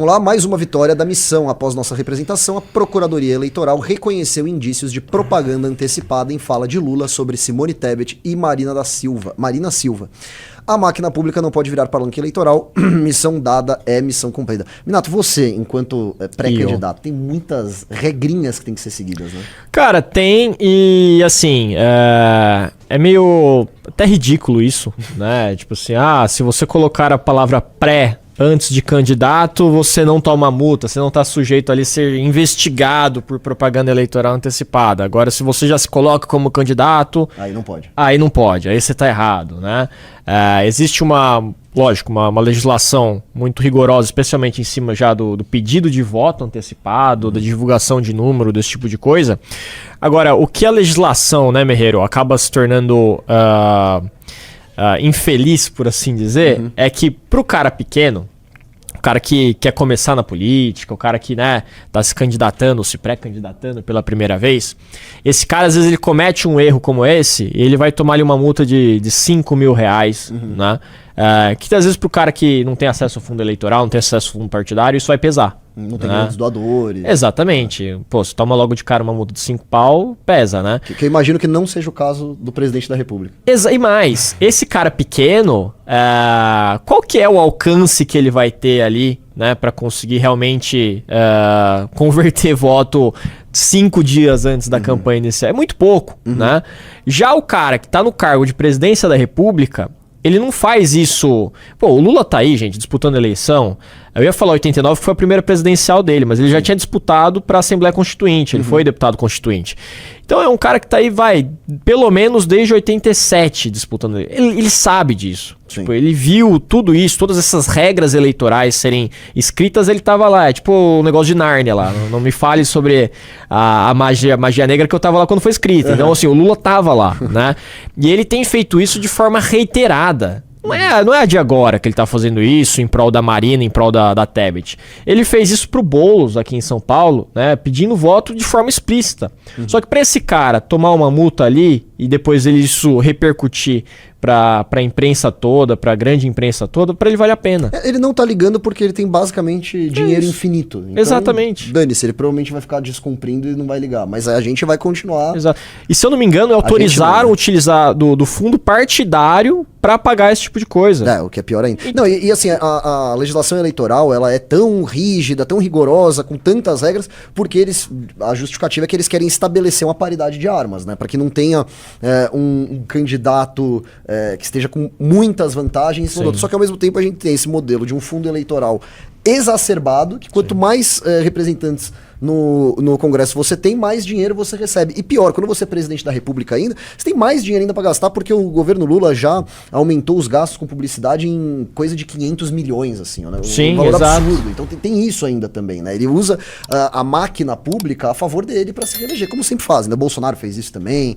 Vamos lá, mais uma vitória da missão. Após nossa representação, a Procuradoria Eleitoral reconheceu indícios de propaganda antecipada em fala de Lula sobre Simone Tebet e Marina Silva. A máquina pública não pode virar palanque eleitoral. Missão dada é missão cumprida. Minato, você, enquanto pré-candidato, tem muitas regrinhas que tem que ser seguidas, né? Cara, tem e assim, é meio até ridículo isso, né? Tipo assim, se você colocar a palavra pré antes de candidato, você não toma multa, você não está sujeito ali a ser investigado por propaganda eleitoral antecipada. Agora, se você já se coloca como candidato... Aí não pode. Aí não pode, aí você está errado, né? Existe uma legislação muito rigorosa, especialmente em cima já do pedido de voto antecipado, da divulgação de número, desse tipo de coisa. Agora, o que a legislação, né, Merreiro, acaba se tornando... infeliz, por assim dizer, é que pro cara pequeno, o cara que quer começar na política, o cara que, né, tá se candidatando ou se pré-candidatando pela primeira vez, esse cara, às vezes, ele comete um erro como esse e ele vai tomar ali uma multa de 5 mil reais, né? Que às vezes pro cara que não tem acesso ao fundo eleitoral, não tem acesso ao fundo partidário, isso vai pesar. Não tem grandes doadores. Exatamente. Pô, se toma logo de cara uma multa de 5 pau, pesa, né? Que eu imagino que não seja o caso do presidente da República. E mais, esse cara pequeno, qual que é o alcance que ele vai ter ali, né, para conseguir realmente converter voto 5 dias antes da campanha inicial? É muito pouco, né? Já o cara que tá no cargo de presidência da República, ele não faz isso... Pô, o Lula tá aí, gente, disputando a eleição. Eu ia falar 89, que foi a primeira presidencial dele, mas ele já tinha disputado pra Assembleia Constituinte, ele foi deputado constituinte. Então é um cara que tá aí, pelo menos desde 87 disputando. Ele sabe disso. Tipo, ele viu tudo isso, todas essas regras eleitorais serem escritas, ele tava lá. É tipo o negócio de Nárnia lá. Não me fale sobre a magia negra, que eu tava lá quando foi escrita. Então, assim, o Lula tava lá, né? E ele tem feito isso de forma reiterada. Não é de agora que ele tá fazendo isso em prol da Marina, em prol da Tebet. Ele fez isso pro Boulos aqui em São Paulo, né, pedindo voto de forma explícita. Só que pra esse cara tomar uma multa ali e depois isso repercutir pra imprensa toda, pra grande imprensa toda, pra ele vale a pena. Ele não tá ligando porque ele tem basicamente dinheiro infinito. Então, exatamente. Dane-se, ele provavelmente vai ficar descumprindo e não vai ligar. Mas a gente vai continuar. Exato. E se eu não me engano, autorizaram utilizar do fundo partidário pra pagar esse tipo de coisa. O que é pior ainda. Não, e assim, a legislação eleitoral, ela é tão rígida, tão rigorosa, com tantas regras, porque a justificativa é que eles querem estabelecer uma paridade de armas, né? Pra que não tenha um candidato que esteja com muitas vantagens. Só que ao mesmo tempo a gente tem esse modelo de um fundo eleitoral exacerbado, que quanto mais representantes no Congresso você tem, mais dinheiro você recebe. E pior, quando você é presidente da República ainda, você tem mais dinheiro ainda pra gastar, porque o governo Lula já aumentou os gastos com publicidade em coisa de 500 milhões, assim, né? Sim, um valor exato. absurdo. Então tem isso ainda também, né? Ele usa a máquina pública a favor dele pra se reeleger, como sempre faz, né? Bolsonaro fez isso também.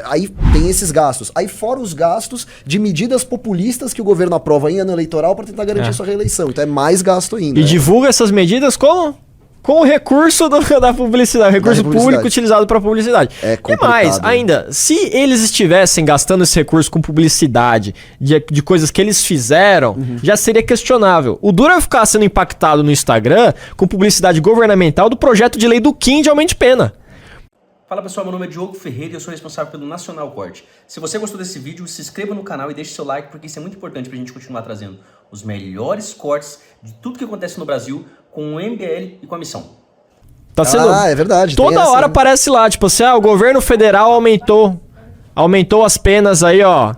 Aí tem esses gastos. Aí fora os gastos de medidas populistas que o governo aprova em ano eleitoral pra tentar garantir sua reeleição. Então é mais gasto ainda. E divulga essas medidas como? Com o recurso da publicidade, o recurso público utilizado para publicidade. E mais, ainda, se eles estivessem gastando esse recurso com publicidade de coisas que eles fizeram, já seria questionável. O duro é ficar sendo impactado no Instagram com publicidade governamental do projeto de lei do Kim de aumento de pena. Fala pessoal, meu nome é Diogo Ferreira e eu sou responsável pelo Nacional Corte. Se você gostou desse vídeo, se inscreva no canal e deixe seu like, porque isso é muito importante pra gente continuar trazendo os melhores cortes de tudo que acontece no Brasil com o MBL e com a missão. Tá sendo... é verdade. Toda hora aparece lá, tipo assim, o governo federal aumentou as penas aí, ó. O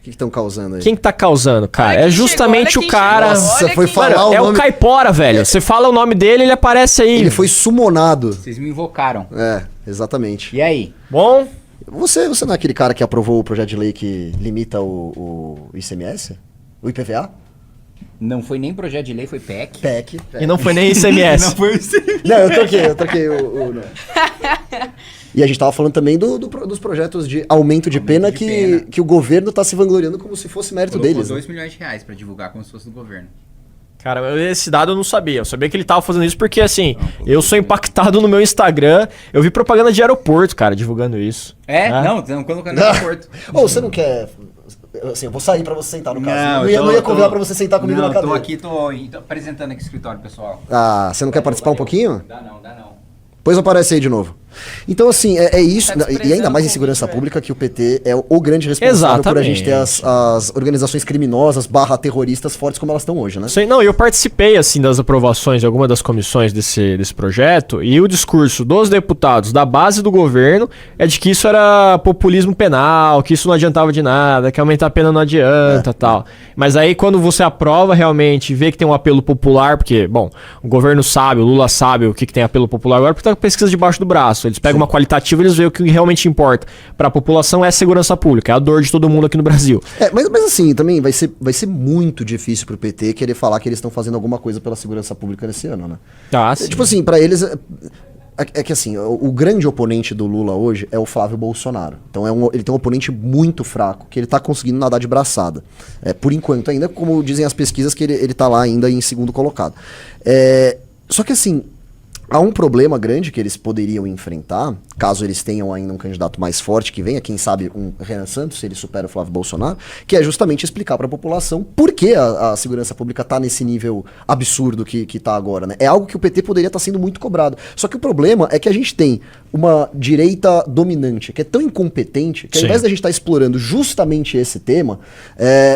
que estão causando aí? Quem que tá causando, cara? É justamente o cara... Nossa, foi falar Mano, o é nome... o Caipora, velho. Você fala o nome dele, ele aparece aí. Ele foi sumonado. Vocês me invocaram. Exatamente. E aí? Bom... Você não é aquele cara que aprovou o projeto de lei que limita o ICMS? O IPVA? Não foi nem projeto de lei, foi PEC. PEC. E não foi nem ICMS. Não foi ICMS. Não, eu troquei o não. E a gente tava falando também dos projetos de aumento de pena que o governo tá se vangloriando como se fosse mérito deles. Colocou 2 milhões de reais pra divulgar como se fosse do governo. Cara, esse dado eu não sabia. Eu sabia que ele tava fazendo isso porque, assim, eu sou impactado no meu Instagram. Eu vi propaganda de aeroporto, cara, divulgando isso. Não, estão colocando no aeroporto. Ou você não quer Assim, eu vou sair pra você sentar no caso. Não, Não ia convidar pra você sentar comigo na cadeira. Tô apresentando aqui o escritório, pessoal. Ah, você não quer participar um pouquinho? Dá não. Pois aparece aí de novo. Então, assim, é isso. Tá E ainda mais em desprezando segurança o convite, pública, que o PT é o grande responsável por a gente ter as organizações criminosas / terroristas fortes como elas estão hoje, né? Sei, não, eu participei, assim, das aprovações de alguma das comissões desse projeto, e o discurso dos deputados da base do governo é de que isso era populismo penal, que isso não adiantava de nada, que aumentar a pena não adianta, tal. Mas aí, quando você aprova realmente, vê que tem um apelo popular, porque, bom, o governo sabe, o Lula sabe o que tem apelo popular agora, porque tá com pesquisa debaixo do braço. Eles pegam uma qualitativa e eles veem o que realmente importa para a população é a segurança pública, é a dor de todo mundo aqui no Brasil. Mas assim, também vai ser muito difícil pro PT querer falar que eles estão fazendo alguma coisa pela segurança pública nesse ano, né? Ah, sim. Tipo assim, pra eles... É que assim, o grande oponente do Lula hoje é o Flávio Bolsonaro. Então ele tem um oponente muito fraco, que ele tá conseguindo nadar de braçada. Por enquanto ainda, como dizem as pesquisas, que ele tá lá ainda em segundo colocado. Só que assim... Há um problema grande que eles poderiam enfrentar, caso eles tenham ainda um candidato mais forte que venha, quem sabe um Renan Santos, se ele supera o Flávio Bolsonaro, que é justamente explicar para a população por que a segurança pública está nesse nível absurdo que está agora, né? É algo que o PT poderia estar sendo muito cobrado. Só que o problema é que a gente tem uma direita dominante, que é tão incompetente, que ao invés da gente estar explorando justamente esse tema,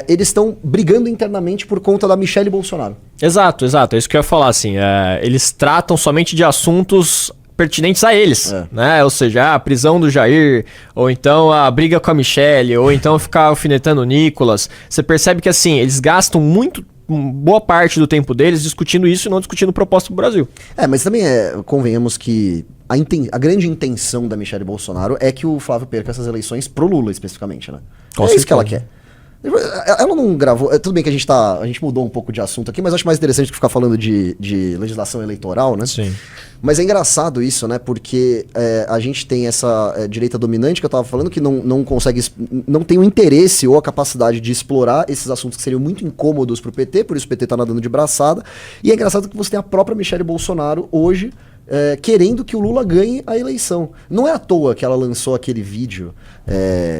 eles estão brigando internamente por conta da Michelle Bolsonaro. Exato. É isso que eu ia falar, assim. Eles tratam somente de assuntos pertinentes a eles, né? Ou seja, a prisão do Jair, ou então a briga com a Michelle, ou então ficar alfinetando o Nicolas. Você percebe que, assim, eles gastam boa parte do tempo deles discutindo isso e não discutindo proposta pro Brasil. Mas também convenhamos que a grande intenção da Michelle Bolsonaro é que o Flávio perca essas eleições pro Lula, especificamente, né? Isso que ela quer. Ela não gravou. Tudo bem que a gente mudou um pouco de assunto aqui, mas acho mais interessante que ficar falando de legislação eleitoral, né? Sim. Mas é engraçado isso, né? Porque a gente tem essa direita dominante que eu tava falando, que não consegue, não tem o interesse ou a capacidade de explorar esses assuntos que seriam muito incômodos pro PT, por isso o PT tá nadando de braçada. E é engraçado que você tem a própria Michelle Bolsonaro hoje querendo que o Lula ganhe a eleição. Não é à toa que ela lançou aquele vídeo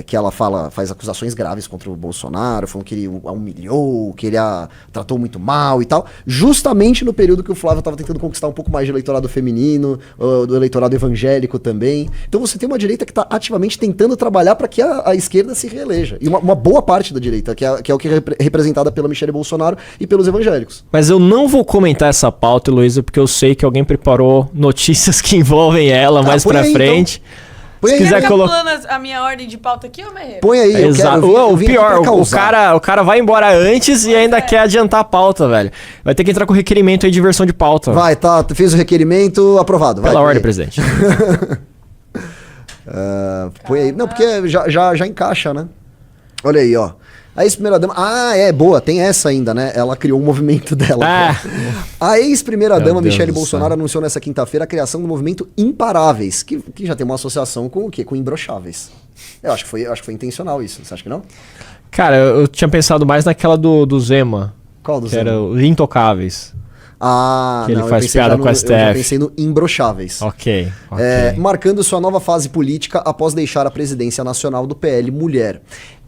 que ela faz acusações graves contra o Bolsonaro, falando que ele a humilhou, que ele a tratou muito mal e tal, justamente no período que o Flávio estava tentando conquistar um pouco mais de eleitorado feminino, do eleitorado evangélico também. Então você tem uma direita que está ativamente tentando trabalhar para que a esquerda se reeleja. E uma boa parte da direita, que é o que é representada pela Michelle Bolsonaro e pelos evangélicos. Mas eu não vou comentar essa pauta, Heloísa, porque eu sei que alguém preparou notícias que envolvem ela mais pra frente. Então. Se quiser colocar a minha ordem de pauta aqui, ô Merreiro? Põe aí, o pior, o cara vai embora antes e ainda quer adiantar a pauta, velho. Vai ter que entrar com requerimento aí de versão de pauta. Vai, tá, fez o requerimento, aprovado. Pela ordem, presidente. Põe aí. Não, porque já encaixa, né? Olha aí, ó. A ex-primeira-dama... boa, tem essa ainda, né? Ela criou um movimento dela. A ex-primeira-dama Michelle Bolsonaro anunciou nessa quinta-feira a criação do movimento Imparáveis, que já tem uma associação com o quê? Com imbrocháveis. Eu acho que foi intencional isso, você acha que não? Cara, eu tinha pensado mais naquela do Zema. Qual do que Zema? Era os Intocáveis. Que ele faz piada com a STF. Eu já pensei no imbrocháveis. Ok. Marcando sua nova fase política após deixar a presidência nacional do PL Mulher.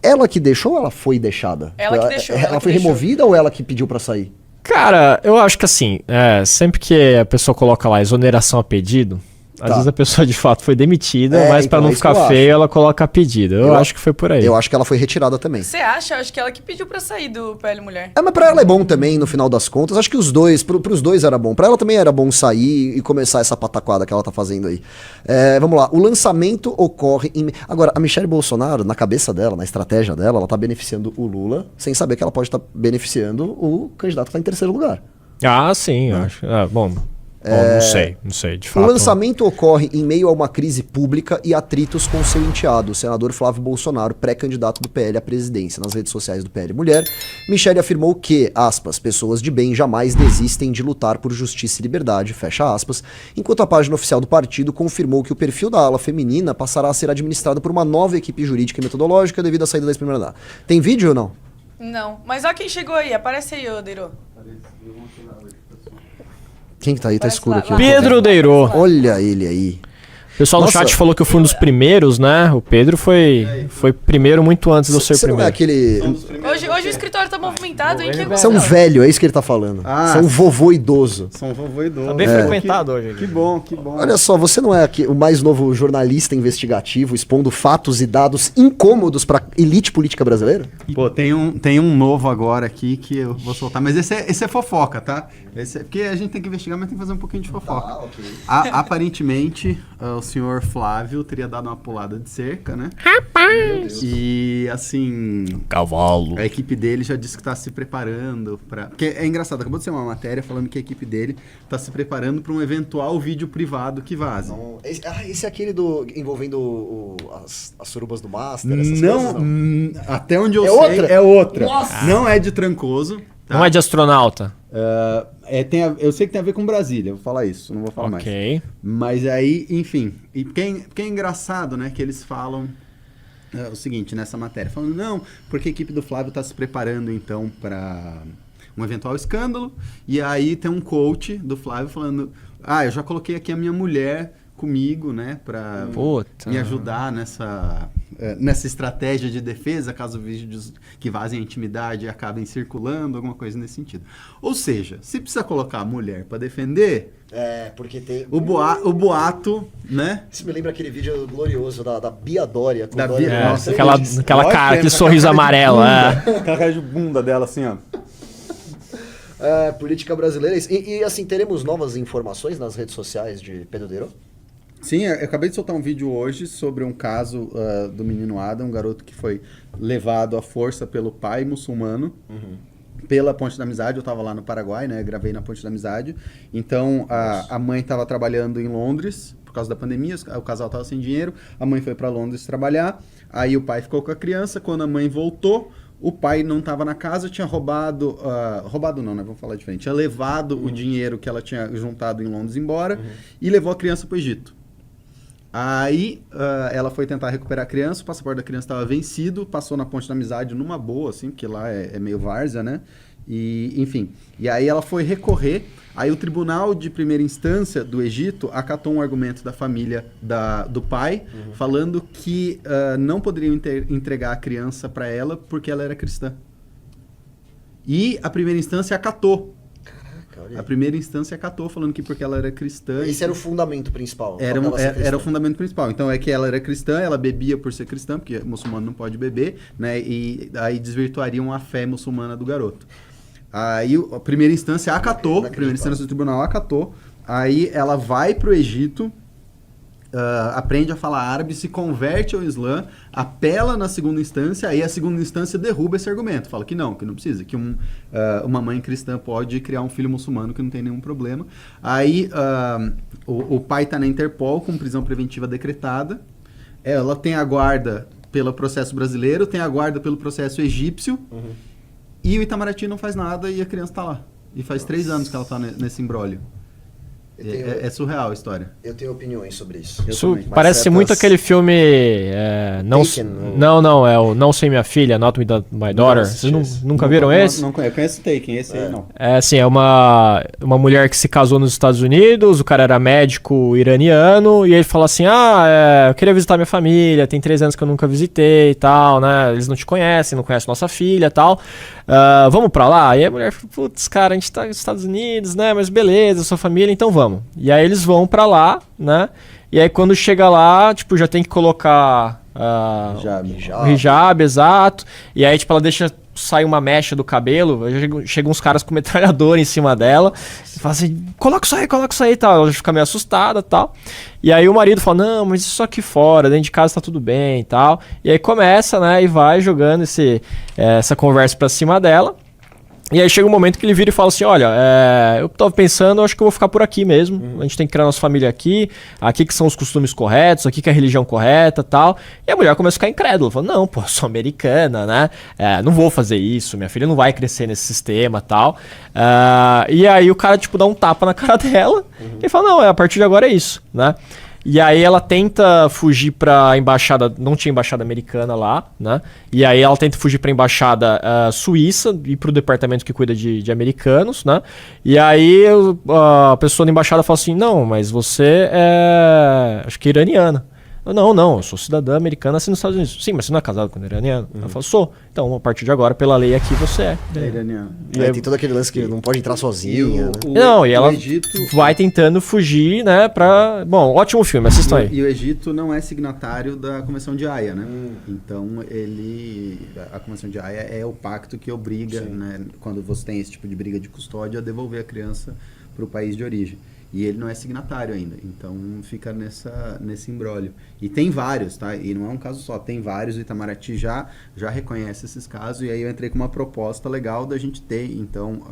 Ela que deixou ou ela foi deixada? Ela que deixou. Ela foi removida ou ela que pediu pra sair? Cara, eu acho que assim, sempre que a pessoa coloca lá exoneração a pedido, às vezes a pessoa de fato foi demitida, mas pra então, não ficar feio, ela coloca a pedido. Eu acho que foi por aí. Eu acho que ela foi retirada também. Você acha? Eu acho que ela que pediu pra sair do PL Mulher. Mas pra ela é bom também, no final das contas. Acho que os dois, pros dois era bom. Pra ela também era bom sair e começar essa pataquada que ela tá fazendo aí. Vamos lá. O lançamento ocorre em... Agora, a Michelle Bolsonaro, na cabeça dela, na estratégia dela, ela tá beneficiando o Lula, sem saber que ela pode estar beneficiando o candidato que tá em terceiro lugar. Ah, sim, eu acho. Bom, não sei, de fato. O lançamento ocorre em meio a uma crise pública e atritos com seu enteado, o senador Flávio Bolsonaro, pré-candidato do PL à presidência. Nas redes sociais do PL Mulher, Michelle afirmou que, aspas, pessoas de bem jamais desistem de lutar por justiça e liberdade, fecha aspas, enquanto a página oficial do partido confirmou que o perfil da ala feminina passará a ser administrado por uma nova equipe jurídica e metodológica devido à saída da ex-primeira-dama. Tem vídeo ou não? Não, mas olha quem chegou aí, aparece aí, ô Deiro. Quem que tá aí? Tá escuro aqui. Pedro Deiro. Olha ele aí. O pessoal no Nossa. chat falou que eu fui um dos primeiros, né? O Pedro foi primeiro muito antes de eu ser Você não é primeiro. aquele... Hoje o escritório tá movimentado, hein? Que Você é um velho, é isso que ele tá falando. Você é um vovô idoso. São vovô idoso. Tá bem frequentado hoje aqui. Que bom, que bom. Olha só, você não é o mais novo jornalista investigativo expondo fatos e dados incômodos pra elite política brasileira? Pô, tem um novo agora aqui que eu vou soltar, mas esse é fofoca, tá? Porque a gente tem que investigar, mas tem que fazer um pouquinho de fofoca. Ok. Aparentemente, o senhor Flávio teria dado uma pulada de cerca, né? Rapaz! E, assim, Cavalo. a equipe dele já disse que tá se preparando pra... Porque é engraçado, acabou de ser uma matéria falando que a equipe dele tá se preparando pra um eventual vídeo privado que vaze. Então, esse é aquele envolvendo as surubas do Master, essas Não, coisas, até onde eu É sei, outra? é outra. Nossa! Não é de Trancoso. Tá? Não é de astronauta. Eu sei que tem a ver com Brasília, eu vou falar isso, não vou falar mais. Ok. Mas aí, enfim, e porque é engraçado, né, que eles falam o seguinte nessa matéria, falando, não, porque a equipe do Flávio está se preparando, então, para um eventual escândalo, e aí tem um coach do Flávio falando, eu já coloquei aqui a minha mulher comigo, né, para Puta. me ajudar nessa estratégia de defesa, caso vídeos que vazem a intimidade acabem circulando, alguma coisa nesse sentido. Ou seja, se precisa colocar a mulher para defender, porque tem... o boato, né? Isso me lembra aquele vídeo glorioso da Bia Dória. Com Da Dória Bia- É, Nossa, aquela lógico cara, que aquele é, sorriso aquela cara de amarelo. bunda. Aquela cara de bunda dela, assim, ó. Política brasileira. E assim, teremos novas informações nas redes sociais de Pedro Deiro? Sim, eu acabei de soltar um vídeo hoje sobre um caso do menino Adam, um garoto que foi levado à força pelo pai muçulmano pela Ponte da Amizade. Eu estava lá no Paraguai, né? Gravei na Ponte da Amizade. Então, a mãe estava trabalhando em Londres por causa da pandemia, o casal estava sem dinheiro, a mãe foi para Londres trabalhar, aí o pai ficou com a criança, quando a mãe voltou, o pai não estava na casa, tinha roubado não, né? Vamos falar diferente. Tinha levado o dinheiro que ela tinha juntado em Londres embora e levou a criança para o Egito. Aí ela foi tentar recuperar a criança, o passaporte da criança estava vencido, passou na Ponte da Amizade numa boa, assim, porque lá é meio várzea, né? E, enfim, e aí ela foi recorrer, aí o Tribunal de Primeira Instância do Egito acatou um argumento da família do pai, falando que não poderiam entregar a criança para ela porque ela era cristã. E a primeira instância acatou. A primeira instância acatou, falando que porque ela era cristã... Esse era o fundamento principal. Era o fundamento principal. Então é que ela era cristã, ela bebia por ser cristã, porque muçulmano não pode beber, né? E aí desvirtuariam a fé muçulmana do garoto. Aí a primeira instância acatou, a primeira instância do tribunal acatou, aí ela vai pro Egito, aprende a falar árabe, se converte ao Islã, apela na segunda instância, aí a segunda instância derruba esse argumento, fala que não precisa, que uma mãe cristã pode criar um filho muçulmano que não tem nenhum problema. Aí o pai está na Interpol com prisão preventiva decretada, ela tem a guarda pelo processo brasileiro, tem a guarda pelo processo egípcio, e o Itamaraty não faz nada e a criança está lá. E faz 3 anos que ela está nesse imbróglio. É surreal a história. Eu tenho opiniões sobre isso. Isso parece muito aquele filme. Não, é o Não Sei Minha Filha, Not With My Daughter. Vocês nunca viram esse? Não conheço. Eu conheço Taken, esse aí não. É assim, é uma mulher que se casou nos Estados Unidos, o cara era médico iraniano, e ele fala assim, eu queria visitar minha família, tem 3 anos que eu nunca visitei e tal, né, eles não te conhecem, não conhecem nossa filha e tal, vamos pra lá? E a mulher fala, putz, cara, a gente tá nos Estados Unidos, né, mas beleza, sua família, então vamos. E aí eles vão pra lá, né, e aí quando chega lá, tipo, já tem que colocar o hijab, exato, e aí tipo, ela deixa sair uma mecha do cabelo, chegam uns caras com metralhador em cima dela, e fala assim, coloca isso aí e tal, ela fica meio assustada e tal, e aí o marido fala, não, mas isso aqui fora, dentro de casa tá tudo bem e tal, e aí começa, né, e vai jogando essa conversa pra cima dela. E aí chega um momento que ele vira e fala assim, olha, eu tava pensando, acho que eu vou ficar por aqui mesmo, a gente tem que criar nossa família aqui que são os costumes corretos, aqui que é a religião correta e tal. E a mulher começa a ficar incrédula, fala, não, pô, eu sou americana, né, não vou fazer isso, minha filha não vai crescer nesse sistema e tal. E aí o cara, tipo, dá um tapa na cara dela e fala, não, a partir de agora é isso, né. E aí ela tenta fugir pra embaixada, não tinha embaixada americana lá, né? E aí ela tenta fugir pra embaixada suíça e pro departamento que cuida de americanos, né? E aí a pessoa da embaixada fala assim, não, mas você é, acho que iraniana. Não, eu sou cidadã americana assim nos Estados Unidos. Sim, mas você não é casado com um iraniano? Ela fala, sou. Então, a partir de agora, pela lei aqui, você é. iraniano. E aí tem todo aquele lance que não pode entrar sozinha, né? Não, e ela Egito, vai tentando fugir, né, pra... Bom, ótimo filme, assistam aí. E o Egito não é signatário da Convenção de Haia, né? Então, a Convenção de Haia é o pacto que obriga, né, quando você tem esse tipo de briga de custódia, a devolver a criança para o país de origem. E ele não é signatário ainda, então fica nesse imbróglio. E tem vários, tá? E não é um caso só, tem vários, o Itamaraty já reconhece esses casos, e aí eu entrei com uma proposta legal da gente ter, então,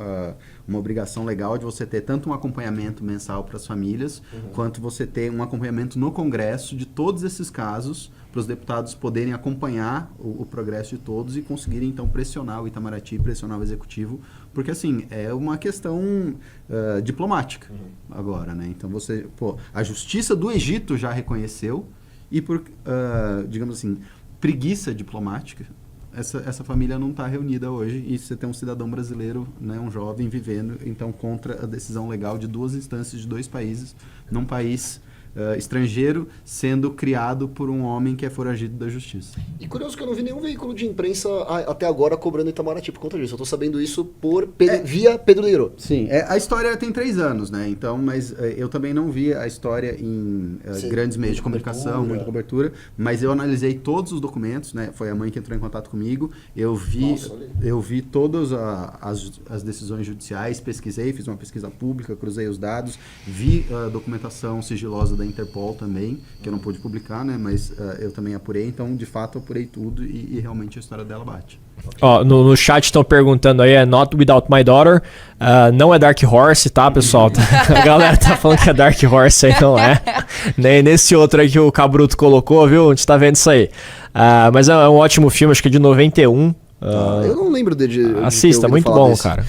uma obrigação legal de você ter tanto um acompanhamento mensal para as famílias, quanto você ter um acompanhamento no Congresso de todos esses casos, para os deputados poderem acompanhar o progresso de todos e conseguirem, então, pressionar o Itamaraty, pressionar o Executivo, porque, assim, é uma questão diplomática agora, né? Então, a Justiça do Egito já reconheceu e por, digamos assim, preguiça diplomática, essa família não está reunida hoje e você tem um cidadão brasileiro, né, um jovem vivendo, então, contra a decisão legal de duas instâncias de dois países, num país estrangeiro sendo criado por um homem que é foragido da justiça. E curioso que eu não vi nenhum veículo de imprensa até agora cobrando Itamaraty por conta disso. Eu tô sabendo isso via Pedro Leiro. Sim, a história tem 3 anos, né? Então, mas eu também não vi a história em grandes meios de comunicação, muita cobertura, mas eu analisei todos os documentos, né? Foi a mãe que entrou em contato comigo, eu vi todas as decisões judiciais, pesquisei, fiz uma pesquisa pública, cruzei os dados, vi a documentação sigilosa da Interpol também, que eu não pude publicar, né? Mas eu também apurei, então de fato apurei tudo e realmente a história dela bate. Ó, no chat estão perguntando aí, é Not Without My Daughter, não é Dark Horse, tá, pessoal? A galera tá falando que é Dark Horse aí, não é. Nem nesse outro aí que o Cabruto colocou, viu? A gente tá vendo isso aí. Mas é um ótimo filme, acho que é de 91. Eu não lembro de assista, ter ouvido muito falar bom, desse. cara.